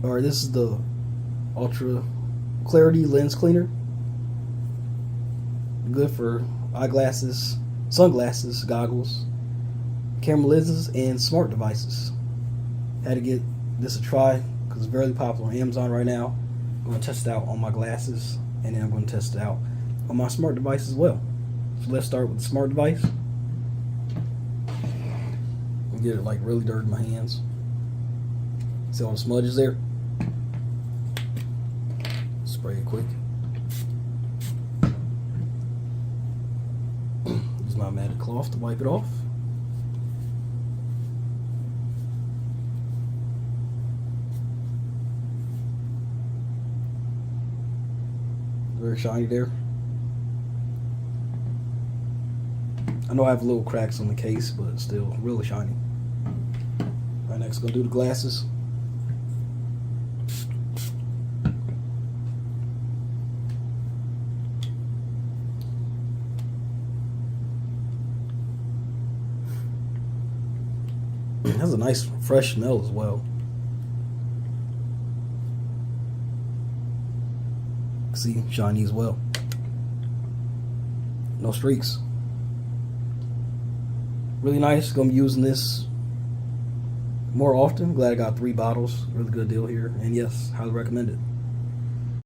or this is the Ultra Clarity Lens Cleaner. Good for eyeglasses, sunglasses, goggles, camera lenses, and smart devices. Had to get this a try because it's very popular on Amazon right now. I'm going to test it out on my glasses, and then I'm going to test it out on my smart device as well. So let's start with the smart device. I'll get it like really dirty in my hands. See all the smudges there? Spray it quick. Use my matted cloth to wipe it off. Very shiny there. I know I have little cracks on the case, but it's still really shiny. Right, next gonna do the glasses. It has a nice fresh smell as well. See, shiny as well. No streaks. Really nice. Gonna be using this more often. Glad I got 3 bottles. Really good deal here. And yes, highly recommend it.